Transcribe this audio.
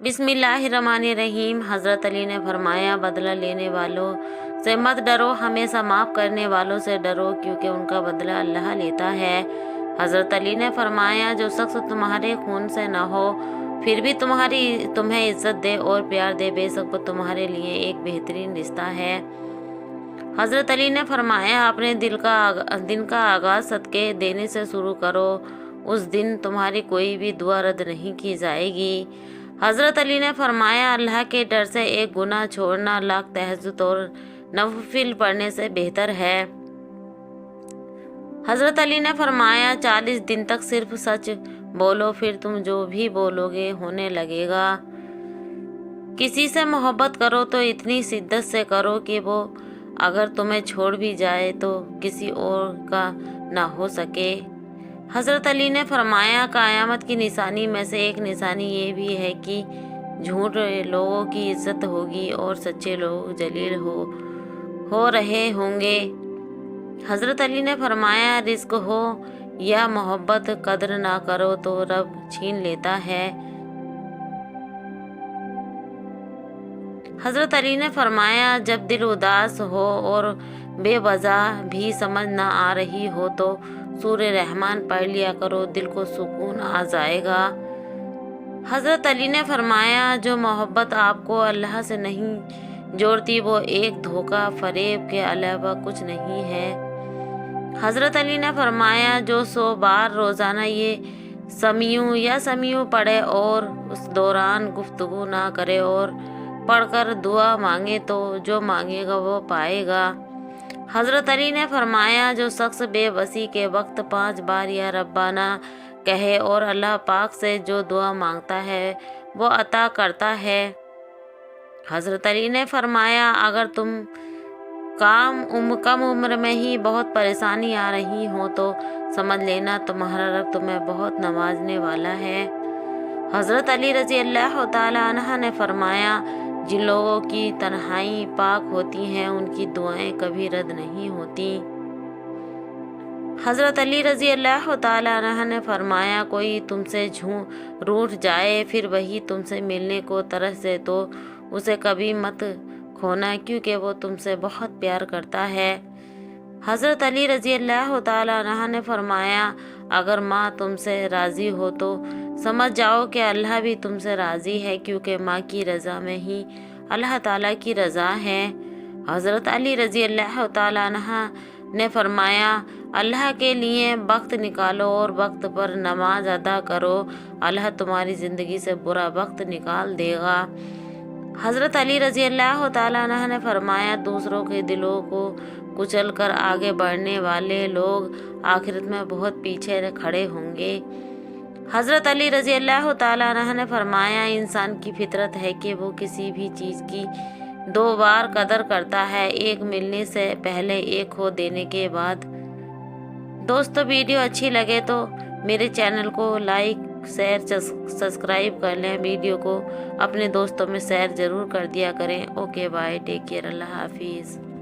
बिस्मिल्लाहिर्रहमानिर्रहीम। हज़रत अली ने फरमाया, बदला लेने वालों से मत डरो, हमेशा माफ़ करने वालों से डरो, क्योंकि उनका बदला अल्लाह लेता है। हज़रत अली ने फरमाया, जो शख्स तुम्हारे खून से न हो फिर भी तुम्हें इज्जत दे और प्यार दे, बेशक वो तुम्हारे लिए एक बेहतरीन रिश्ता है। हज़रत अली ने फरमाया, अपने दिन का आगाज़ सदके देने से शुरू करो, उस दिन तुम्हारी कोई भी दुआ रद्द नहीं की जाएगी। हज़रत अली ने फरमाया, अल्लाह के डर से एक गुनाह छोड़ना लाख तहज्जुद और नफिल पढ़ने से बेहतर है। हज़रत अली ने फरमाया, 40 दिन तक सिर्फ सच बोलो, फिर तुम जो भी बोलोगे होने लगेगा। किसी से मोहब्बत करो तो इतनी शिद्दत से करो कि वो अगर तुम्हें छोड़ भी जाए तो किसी और का ना हो सके। हज़रत अली ने फरमाया, क़यामत की निशानी में से एक निशानी ये भी है कि झूठ लोगों की इज्जत होगी और सच्चे लोग जलील हो रहे होंगे। हज़रत अली ने फरमाया, रिज़्क़ हो या मोहब्बत, कदर ना करो तो रब छीन लेता है। हज़रत अली ने फरमाया, जब दिल उदास हो और बेवजह भी समझ ना आ रही हो तो सूरे रहमान पढ़ लिया करो, दिल को सुकून आ जाएगा। हज़रत अली ने फरमाया, जो मोहब्बत आपको अल्लाह से नहीं जोड़ती वो एक धोखा फरेब के अलावा कुछ नहीं है। हज़रत अली ने फरमाया, जो 100 बार रोज़ाना ये समियूं पढ़े और उस दौरान गुफ्तगू ना करे और पढ़कर दुआ मांगे तो जो मांगेगा वो पाएगा। हज़रत अली ने फरमाया, जो शख्स बेबसी के वक्त 5 बार या रब्बाना कहे और अल्लाह पाक से जो दुआ मांगता है वो अता करता है। हज़रत अली ने फरमाया, अगर तुम कम उम्र में ही बहुत परेशानी आ रही हो तो समझ लेना तुम्हारा रब तुम्हें बहुत नवाजने वाला है। हज़रत अली रज़ी अल्लाह तआला अन्हा ने फरमाया, जिन लोगों की तन्हाई पाक होती हैं उनकी दुआएं कभी रद्द नहीं होती। हज़रत अली रज़ी अल्लाह तआला अन्हा ने फरमाया, कोई तुमसे रूठ जाए फिर वही तुमसे मिलने को तरसे तो उसे कभी मत खोना, क्योंकि वो तुमसे बहुत प्यार करता है। हज़रत अली रज़ी अल्लाह तआला अन्हा ने फरमाया, अगर माँ तुमसे राज़ी हो तो समझ जाओ कि अल्लाह भी तुमसे राज़ी है, क्योंकि माँ की रज़ा में ही अल्लाह ताला की रज़ा है। हज़रत अली रज़ी अल्लाह तआला अन्हा ने फरमाया, अल्लाह के लिए वक्त निकालो और वक्त पर नमाज अदा करो, अल्लाह तुम्हारी ज़िंदगी से बुरा वक्त निकाल देगा। हज़रत अली रज़ी अल्लाह तआला अन्हा ने फरमाया, दूसरों के दिलों को कुचल कर आगे बढ़ने वाले लोग आखिरत में बहुत पीछे खड़े होंगे। हज़रत अली रज़ी अल्लाह तआला अन्हा ने फरमाया, इंसान की फितरत है कि वो किसी भी चीज़ की 2 बार कदर करता है, एक मिलने से पहले एक खो देने के बाद। दोस्तों, वीडियो अच्छी लगे तो मेरे चैनल को लाइक शेयर सब्सक्राइब कर लें, वीडियो को अपने दोस्तों में शेयर ज़रूर कर दिया करें। ओके बाय, टेक केयर, अल्लाह हाफिज़।